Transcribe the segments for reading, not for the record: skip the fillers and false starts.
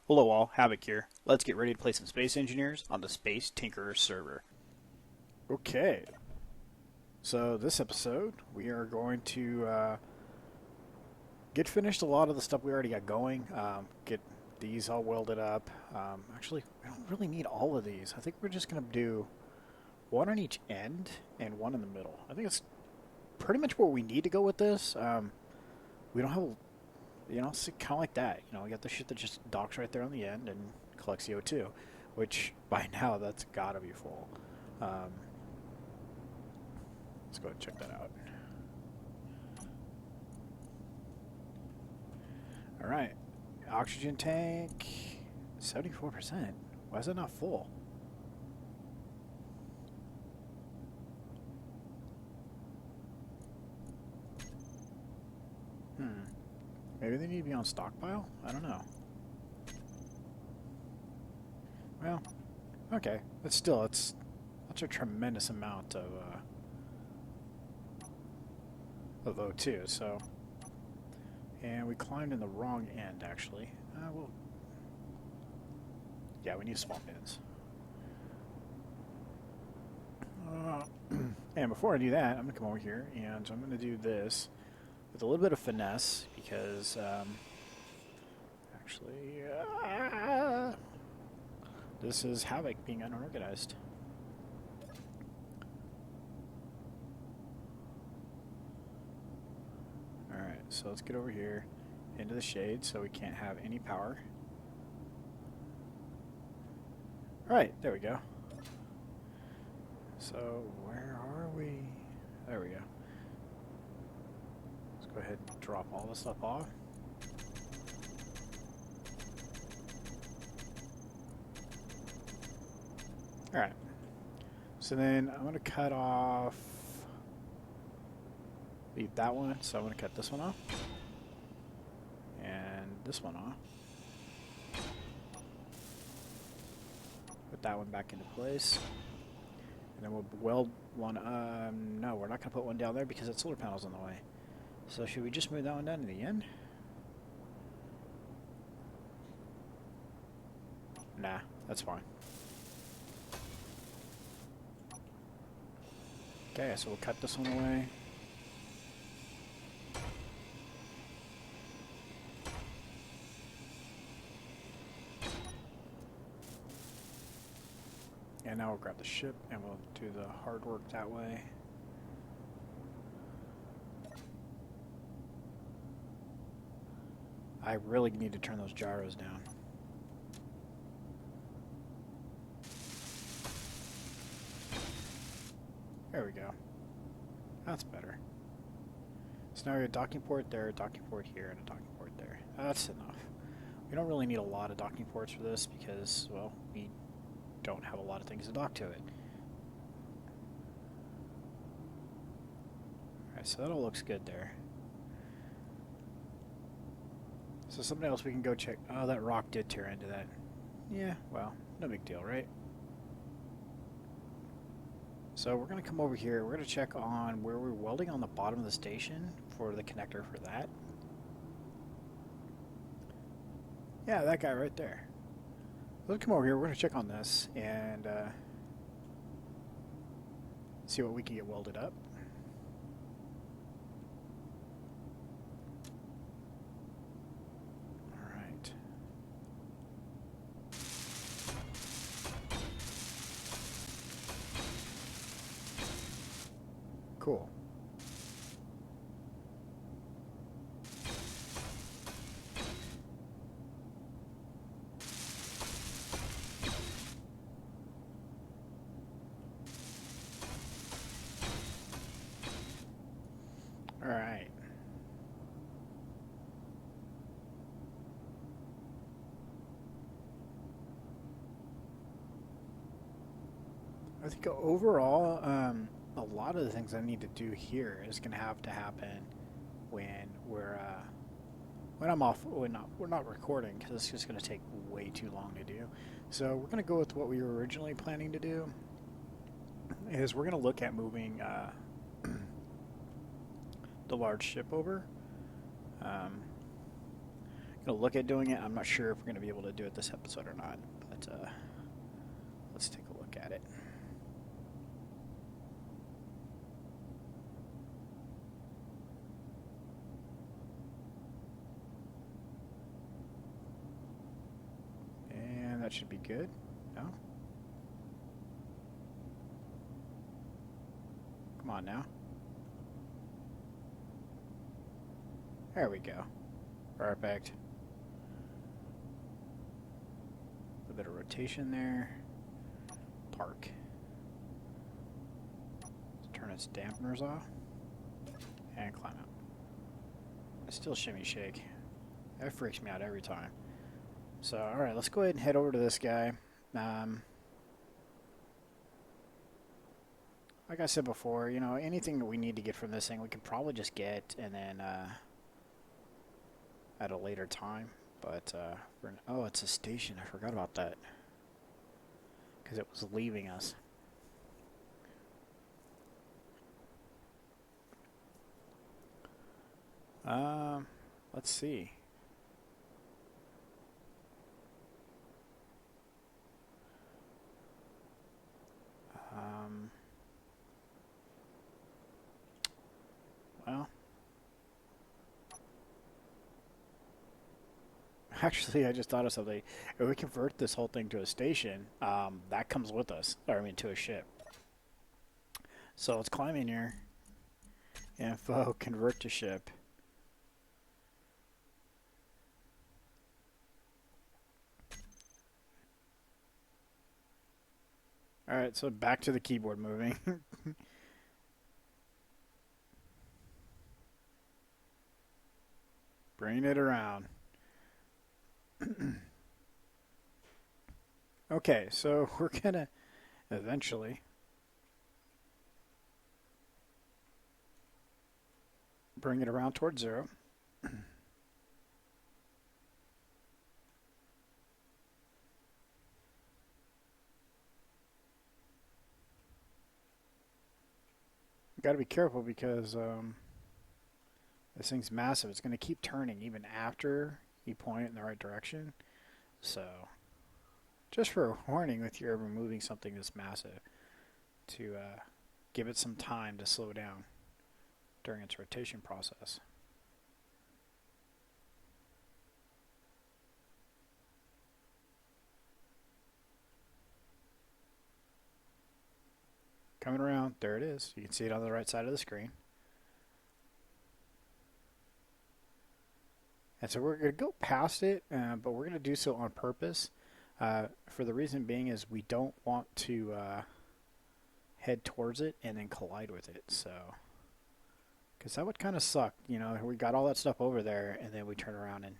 Hello all, Havoc here. Let's get ready to play some Space Engineers on the Space Tinkerer server. Okay, so this episode we are going to get finished a lot of the stuff we already got going, get these all welded up. Actually, we don't really need all of these. I think we're just going to do one on each end and one in the middle. I think it's pretty much where we need to go with this. We don't have, it's kind of like that. We got the shit that just docks right there on the end and collects CO2, which by now that's got to be full. Let's go ahead and check that out. All right, oxygen tank, 74%. Why is it not full? Maybe they need to be on stockpile? I don't know. Well, okay. But still, that's a tremendous amount of O2, so... And we climbed in the wrong end, actually. Well... Yeah, we need small bins. And before I do that, I'm going to come over here, and I'm going to do this with a little bit of finesse, because, actually, this is Havoc being unorganized. Alright, so let's get over here into the shade so we can't have any power. Alright, there we go. So, where are we? There we go. Let's go ahead and drop all this stuff off. Alright. So then I'm going to cut off... Leave that one, so I'm going to cut this one off. And this one off. Put that one back into place. And then we'll weld one... no, we're not going to put one down there because that solar panel's on the way. So should we just move that one down to the end? Nah, that's fine. Okay, so we'll cut this one away. And now we'll grab the ship and we'll do the hard work that way. I really need to turn those gyros down. There we go. That's better. So now we have a docking port there, a docking port here, and a docking port there. That's enough. We don't really need a lot of docking ports for this because, well, we don't have a lot of things to dock to it. Alright, so that all looks good there. So something else we can go check. Oh, that rock did tear into that. Yeah, well, no big deal, right? So we're going to come over here. We're going to check on where we're welding on the bottom of the station for the connector for that. Yeah, that guy right there. Let's come over here. We're going to check on this and see what we can get welded up. Cool. All right. I think overall, a lot of the things I need to do here is going to have to happen when when I'm off. We're not recording because it's just going to take way too long to do. So we're going to go with what we were originally planning to do. Is we're going to look at moving the large ship over. Because going to look at doing it. I'm not sure if we're going to be able to do it this episode or not, but let's take a look at it. And that should be good. No? Come on now. There we go. Perfect. A bit of rotation there. Park. Let's turn its dampeners off. And climb out. I still shimmy shake. That freaks me out every time. So, alright, let's go ahead and head over to this guy. Like I said before, you know, anything that we need to get from this thing, we can probably just get and then at a later time. But, oh, it's a station. I forgot about that. Because it was leaving us. Let's see. Well, actually, I just thought of something. If we convert this whole thing to a station, that comes with us. Or, I mean, to a ship. So let's climb in here. Info, convert to ship. Alright, so back to the keyboard moving. Bring it around. Okay, so we're gonna eventually bring it around towards 0. Got to be careful because this thing's massive. It's going to keep turning even after you point it in the right direction. So, just for a warning, if you're ever moving something this massive, to give it some time to slow down during its rotation process. Coming around, there it is. You can see it on the right side of the screen. And so we're going to go past it, but we're going to do so on purpose. For the reason being is we don't want to head towards it and then collide with it. So, because that would kind of suck. You know, we got all that stuff over there, and then we turn around and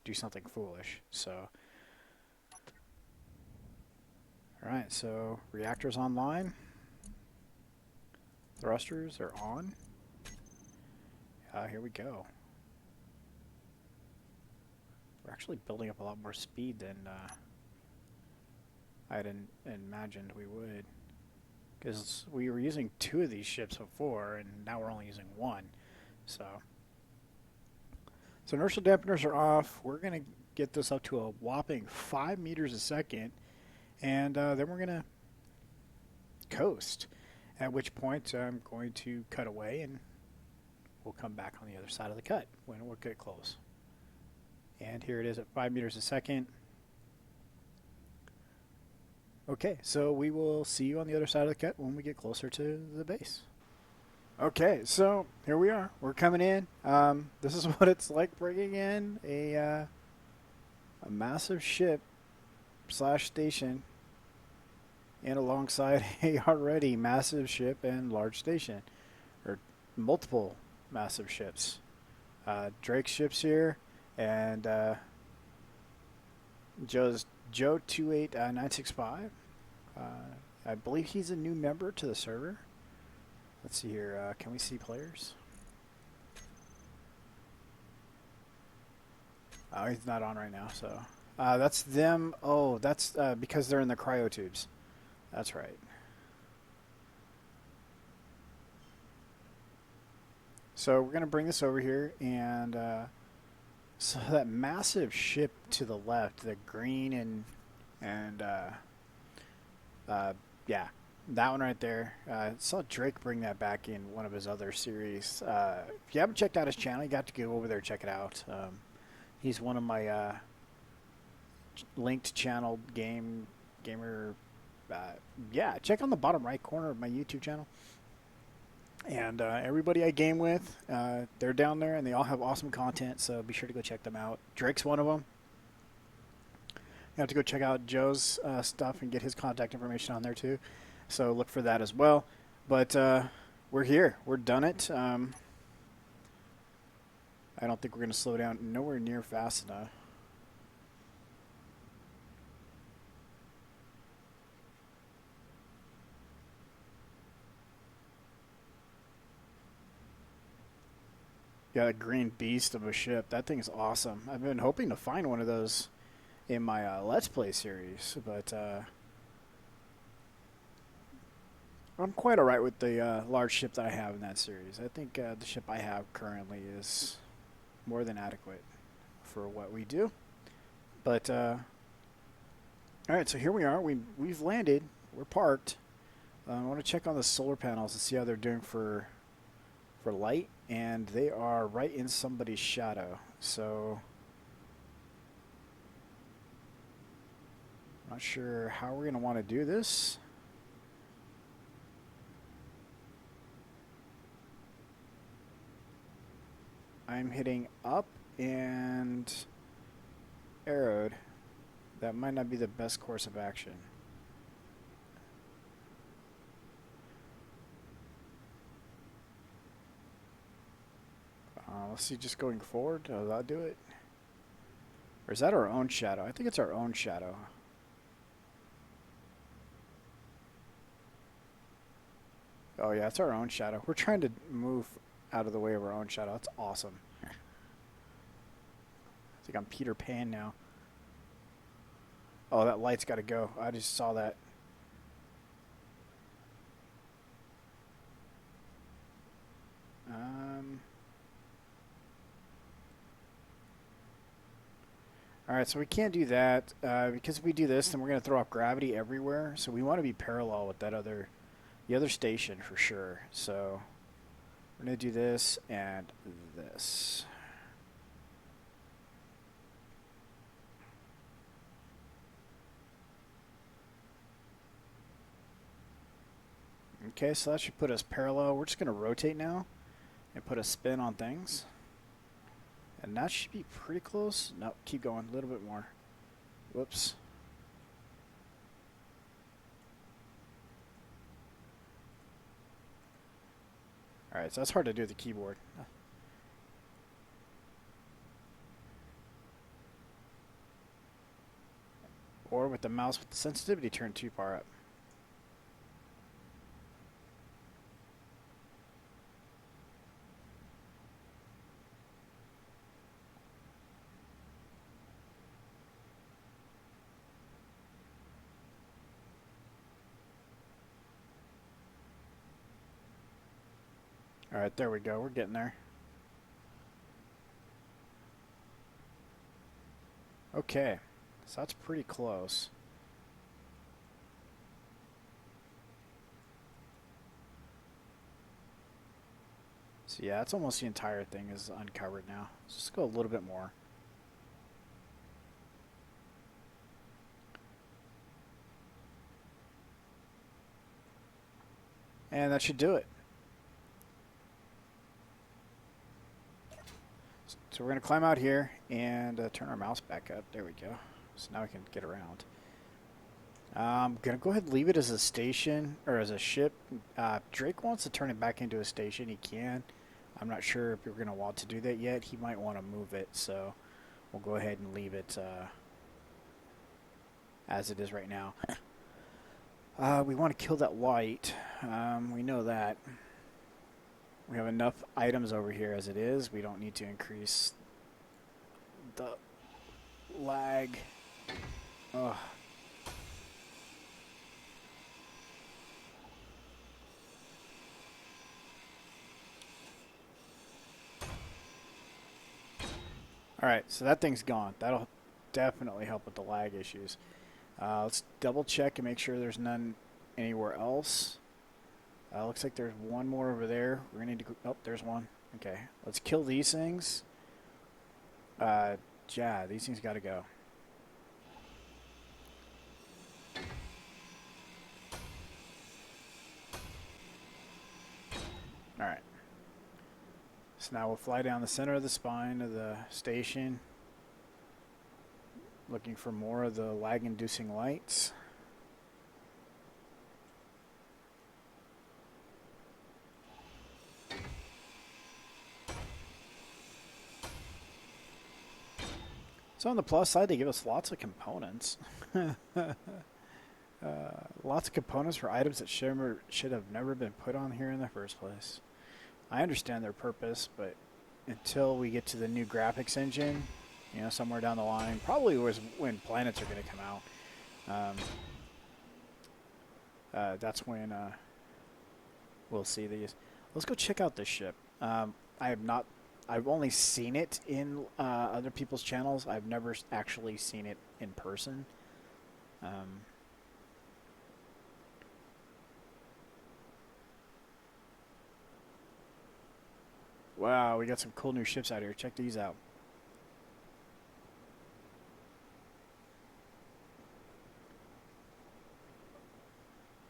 do something foolish. So, all right. So reactors online. Thrusters are on. Here we go. We're actually building up a lot more speed than I had imagined we would. Because we were using 2 of these ships before, and now we're only using 1. So inertial dampeners are off. We're going to get this up to a whopping 5 meters a second, and then we're going to coast. At which point I'm going to cut away, and we'll come back on the other side of the cut when we'll get close. And here it is at 5 meters a second. Okay, so we will see you on the other side of the cut when we get closer to the base. Okay, so here we are. We're coming in. This is what it's like bringing in a massive ship / station and alongside a already massive ship and large station, or multiple massive ships. Drake's ship's here, and Joe 28965. I believe he's a new member to the server. Let's see here. Can we see players? Oh, he's not on right now. So that's them. Oh, that's because they're in the cryo tubes. That's right. So we're going to bring this over here and So that massive ship to the left, the green and yeah, that one right there. Saw Drake bring that back in one of his other series. If you haven't checked out his channel, you got to go over there and check it out. He's one of my linked channel gamer. Yeah, check on the bottom right corner of my YouTube channel. And everybody I game with, they're down there, and they all have awesome content. So be sure to go check them out. Drake's one of them. You have to go check out Joe's stuff and get his contact information on there too. So look for that as well. But we're here. We're done it. I don't think we're going to slow down nowhere near fast enough. Yeah, a green beast of a ship. That thing's awesome. I've been hoping to find one of those in my Let's Play series, but I'm quite alright with the large ship that I have in that series. I think the ship I have currently is more than adequate for what we do. But alright, so here we are. We've landed. We're parked. I want to check on the solar panels and see how they're doing for light, and they are right in somebody's shadow. So not sure how we're going to want to do this. I'm hitting up and arrowed. That might not be the best course of action. Let's see, just going forward. Does that do it? Or is that our own shadow? I think it's our own shadow. Oh yeah, it's our own shadow. We're trying to move out of the way of our own shadow. That's awesome. I think I'm Peter Pan now. Oh, that light's got to go. I just saw that. Alright, so we can't do that. Because if we do this, then we're going to throw off gravity everywhere. So we want to be parallel with the other station for sure. So we're going to do this and this. Okay, so that should put us parallel. We're just going to rotate now and put a spin on things. And that should be pretty close. Nope, keep going a little bit more. Whoops. Alright, so that's hard to do with the keyboard. Or with the mouse with the sensitivity turned too far up. Alright, there we go. We're getting there. Okay, so that's pretty close. So yeah, it's almost the entire thing is uncovered now. Let's just go a little bit more. And that should do it. So we're going to climb out here and turn our mouse back up. There we go. So now we can get around. I'm going to go ahead and leave it as a station, or as a ship. Drake wants to turn it back into a station. He can. I'm not sure if we're going to want to do that yet. He might want to move it, so we'll go ahead and leave it as it is right now. We want to kill that light. We know that. We have enough items over here as it is. We don't need to increase the lag. Ugh. Alright, so that thing's gone. That'll definitely help with the lag issues. Let's double check and make sure there's none anywhere else. Looks like there's one more over there. We're gonna need to go. Oh, there's one. Okay, let's kill these things. Yeah, these things gotta go. Alright. So now we'll fly down the center of the spine of the station, looking for more of the lag-inducing lights. So on the plus side, they give us lots of components. Lots of components for items that should have never been put on here in the first place. I understand their purpose, but until we get to the new graphics engine, you know, somewhere down the line, probably was when planets are going to come out. That's when we'll see these. Let's go check out this ship. I've only seen it in other people's channels. I've never actually seen it in person. Wow, we got some cool new ships out here. Check these out.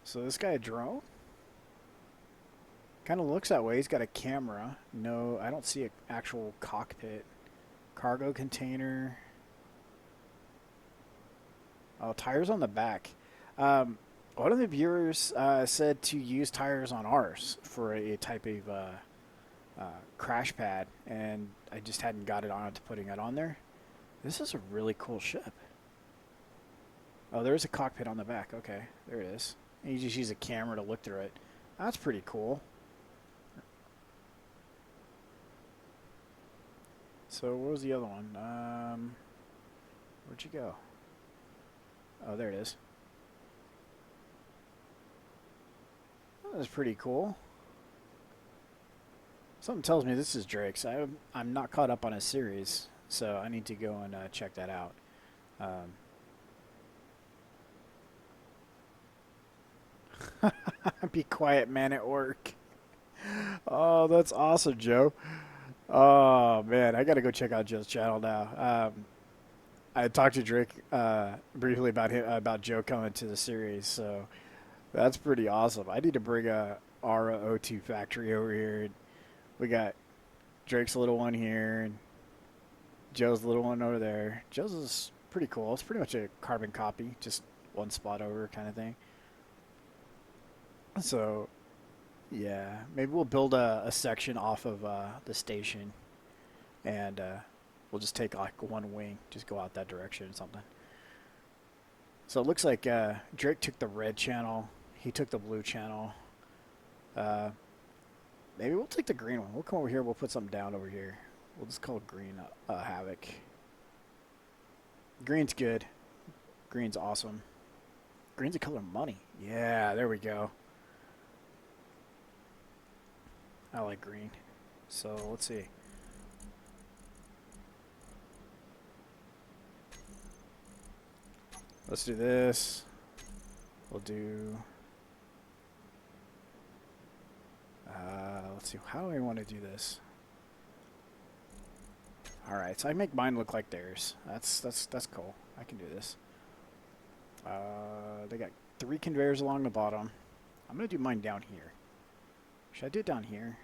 So this guy a drone? Kind of looks that way. He's got a camera. No, I don't see an actual cockpit. Cargo container. Oh, tires on the back. One of the viewers said to use tires on ours for a type of crash pad, and I just hadn't got it on to putting it on there. This is a really cool ship. Oh, there's a cockpit on the back. Okay, there it is. And you just use a camera to look through it. That's pretty cool. So what was the other one? Where'd you go? Oh, there it is. That was pretty cool. Something tells me this is Drake's. I'm not caught up on his series, so I need to go and check that out. Be quiet, man, at work. Oh, that's awesome, Joe. Oh, man, I got to go check out Joe's channel now. I talked to Drake briefly about Joe coming to the series, so that's pretty awesome. I need to bring a R02 factory over here. We got Drake's little one here, and Joe's little one over there. Joe's is pretty cool. It's pretty much a carbon copy, just one spot over kind of thing. So, yeah, maybe we'll build a section off of the station, and we'll just take like one wing, just go out that direction or something. So it looks like Drake took the red channel. He took the blue channel. Maybe we'll take the green one. We'll come over here. We'll put something down over here. We'll just call it green Havoc. Green's good. Green's awesome. Green's the color of money. Yeah, there we go. I like green. So let's see. Let's do this. We'll do... let's see. How do I want to do this? All right, so I make mine look like theirs. That's cool. I can do this. They got 3 conveyors along the bottom. I'm gonna do mine down here. Should I do it down here?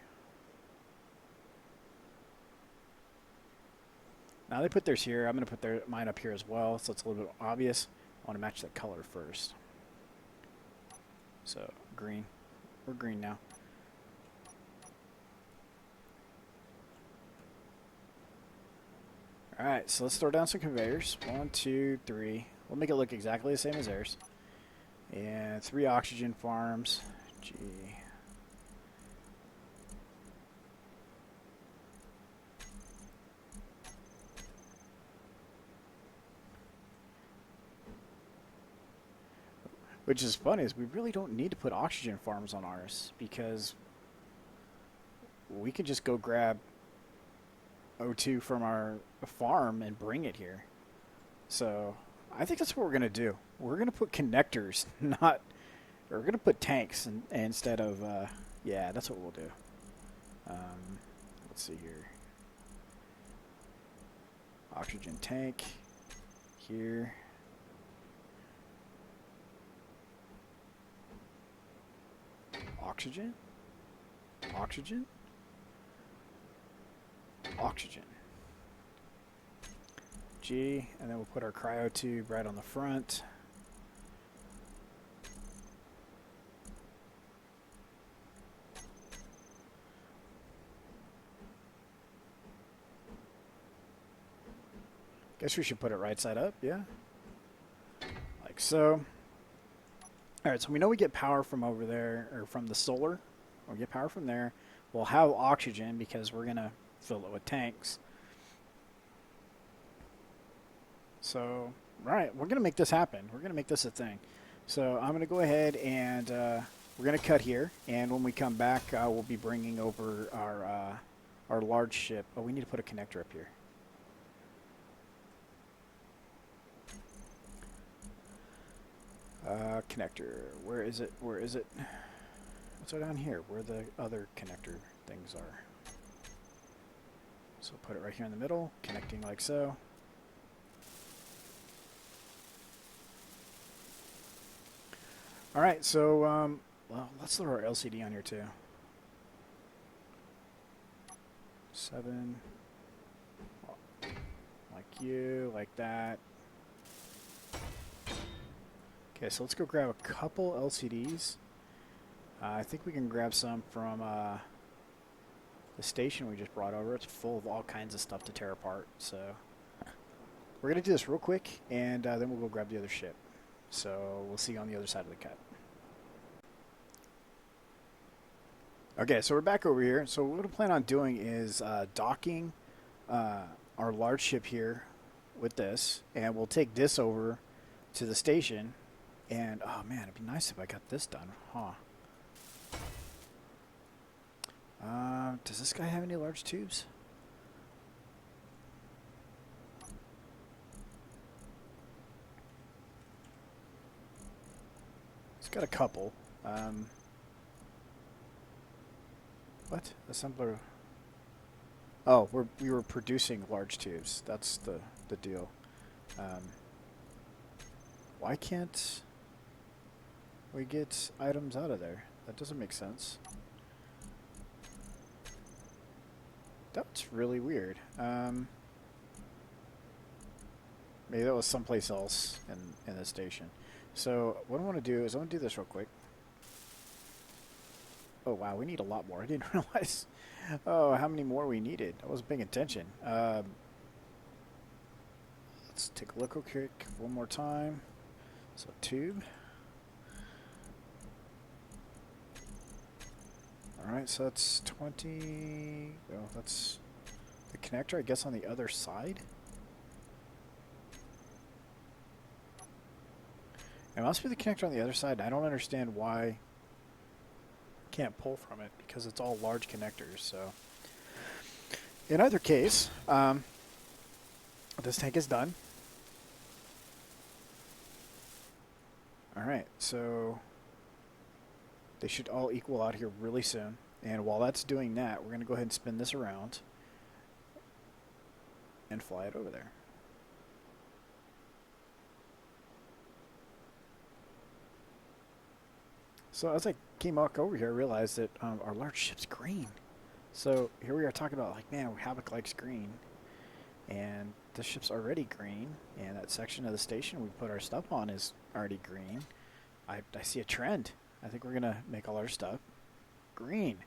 Now they put theirs here. I'm gonna put mine up here as well, so it's a little bit obvious. I want to match that color first. So green. We're green now. Alright, so let's throw down some conveyors. 1, 2, 3. We'll make it look exactly the same as theirs. And 3 oxygen farms. G. Which is funny, is we really don't need to put oxygen farms on ours, because we could just go grab O2 from our farm and bring it here. So I think that's what we're gonna do. We're gonna put connectors, not. We're gonna put tanks instead of. Yeah, that's what we'll do. Let's see here. Oxygen tank here. Oxygen. Oxygen. Oxygen. G, and then we'll put our cryo tube right on the front. Guess we should put it right side up, yeah? Like so. Alright, so we know we get power from over there, or from the solar. We'll get power from there. We'll have oxygen because we're going to fill it with tanks. So, right, we're going to make this happen. We're going to make this a thing. So I'm going to go ahead and we're going to cut here. And when we come back, we'll be bringing over our large ship. Oh, we need to put a connector up here. Connector. Where is it? Where is it? What's down here? Where the other connector things are. So put it right here in the middle, connecting like so. All right, so well, let's throw our LCD on here too. 7, like you, like that. Okay, so let's go grab a couple LCDs. I think we can grab some from the station we just brought over. It's full of all kinds of stuff to tear apart. So we're going to do this real quick, and then we'll go grab the other ship. So we'll see you on the other side of the cut. Okay, so we're back over here. So what we plan on doing is docking our large ship here with this, and we'll take this over to the station. And, oh man, it'd be nice if I got this done, huh? Does this guy have any large tubes? He's got a couple. What? Assembler. Oh, we were producing large tubes. That's the deal. Why can't we get items out of there? That doesn't make sense. That's really weird. Maybe that was someplace else in the station. So what I want to do is I want to do this real quick. Oh wow, we need a lot more. I didn't realize how many more we needed. I wasn't paying attention. Let's take a look real quick one more time. So tube. Alright, so that's 20. Oh, that's the connector, I guess, on the other side. It must be the connector on the other side. I don't understand why I can't pull from it, because it's all large connectors. So in either case, this tank is done. Alright, so they should all equal out here really soon. And while that's doing that, we're going to go ahead and spin this around and fly it over there. So as I came back over here, I realized that our large ship's green. So here we are talking about, like, man, Havoc likes green. And this ship's already green. And that section of the station we put our stuff on is already green. I see a trend. I think we're going to make all our stuff green.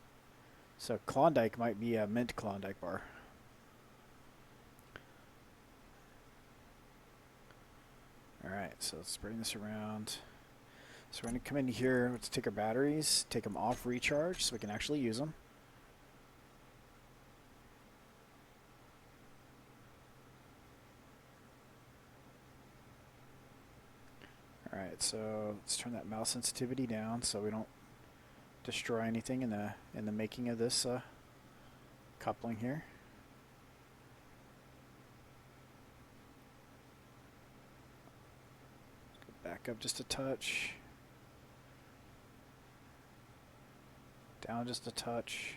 So Klondike might be a mint Klondike bar. Alright, so let's bring this around. So we're going to come in here, let's take our batteries, take them off recharge so we can actually use them. Alright, so let's turn that mouse sensitivity down so we don't destroy anything in the making of this coupling here. Back up just a touch. Down just a touch.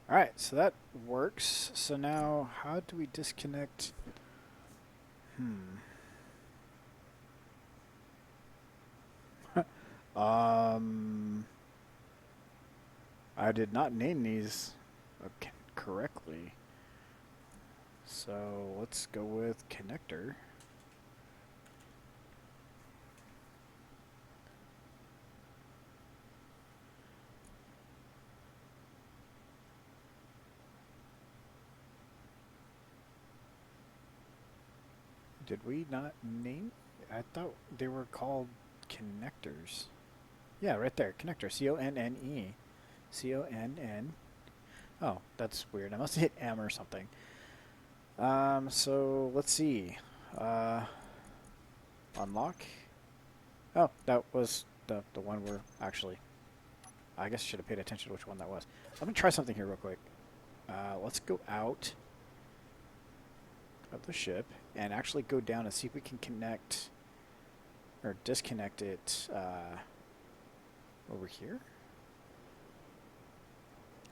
Alright, so that works. So now, how do we disconnect? I did not name these correctly. So let's go with connector. Did we not name? I thought they were called connectors. Yeah, right there, connector. C-O-N-N-E. C-O-N-N. Oh, that's weird. I must have hit M or something. So let's see. Unlock. Oh, that was the one we're actually. I guess I should have paid attention to which one that was. Let me try something here real quick. Let's go out of the ship and actually go down and see if we can connect or disconnect it over here.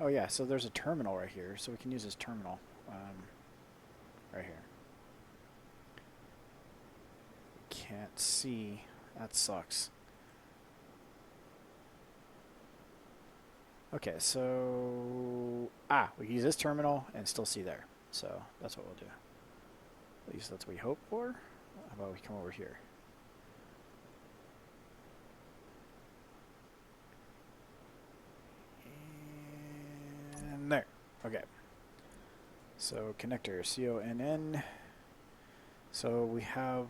Oh yeah, so there's a terminal right here, so we can use this terminal right here. Can't see. That sucks. Okay, so we can use this terminal and still see there. So that's what we'll do. At least that's what we hope for. How about we come over here? And there. Okay. So connector, C-O-N-N. So we have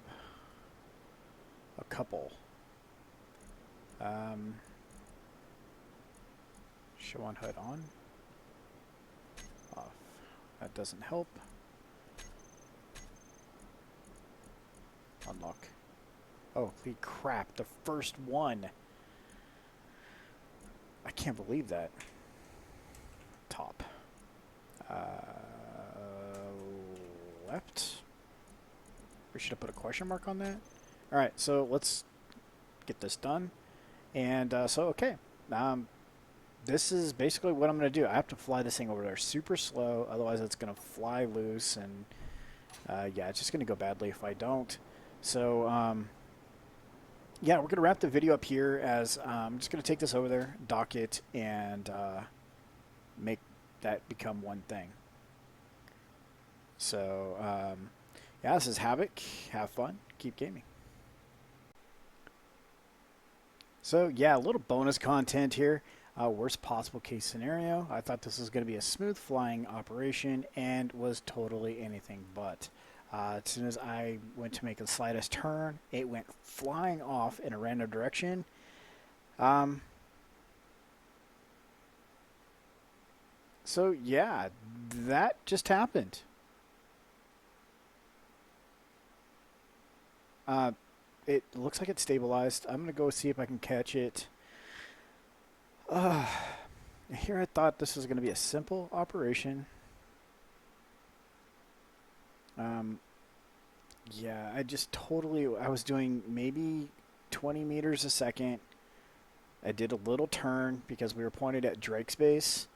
a couple. Show on HUD on. Off. That doesn't help. Unlock. Oh, holy crap. The first one. I can't believe that. Top. Left. We should have put a question mark on that. Alright, so let's get this done. And okay. This is basically what I'm going to do. I have to fly this thing over there super slow, otherwise it's going to fly loose, and yeah, it's just going to go badly if I don't. So, yeah, we're going to wrap the video up here as I'm just going to take this over there, dock it, and make that become one thing. So, yeah, this is Havoc. Have fun. Keep gaming. So, yeah, a little bonus content here. Worst possible case scenario. I thought this was going to be a smooth flying operation and was totally anything but. As soon as I went to make the slightest turn, it went flying off in a random direction. So yeah, that just happened. It looks like it's stabilized. I'm going to go see if I can catch it. Here I thought this was going to be a simple operation. Yeah, I was doing maybe 20 meters a second. I did a little turn because we were pointed at Drake's base,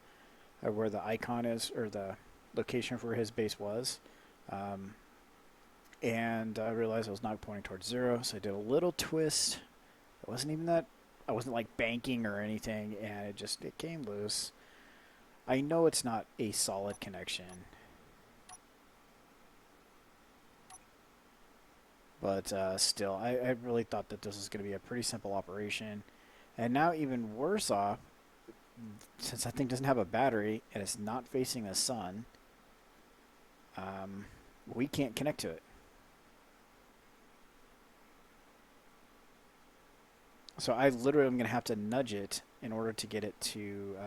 where the icon is, or the location for his base was. And I realized I was not pointing towards 0, so I did a little twist. It wasn't even that, I wasn't like banking or anything, and it came loose. I know it's not a solid connection, but still, I really thought that this was going to be a pretty simple operation. And now even worse off, since that thing doesn't have a battery and it's not facing the sun, we can't connect to it. So I literally am going to have to nudge it in order to get it to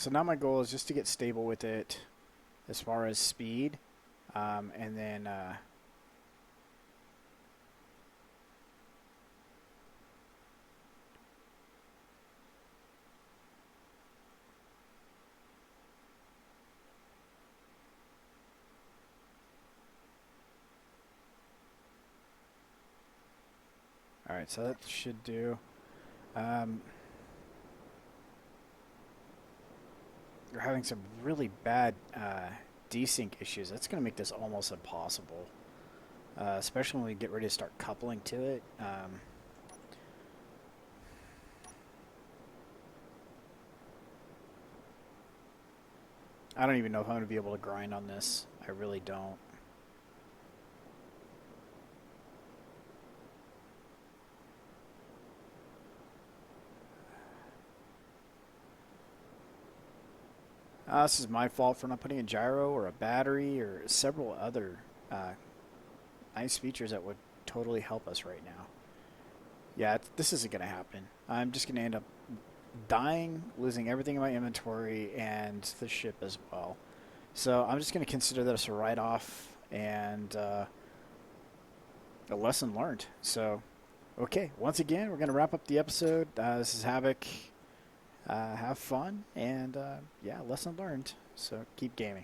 So now my goal is just to get stable with it as far as speed, and then all right, so that should do. We're having some really bad desync issues. That's going to make this almost impossible, especially when we get ready to start coupling to it. I don't even know if I'm going to be able to grind on this. I really don't. This is my fault for not putting a gyro or a battery or several other nice features that would totally help us right now. Yeah, this isn't going to happen. I'm just going to end up dying, losing everything in my inventory, and the ship as well. So I'm just going to consider this a write-off and a lesson learned. So, okay, once again, we're going to wrap up the episode. This is Havoc. Have fun, and yeah, lesson learned. So keep gaming.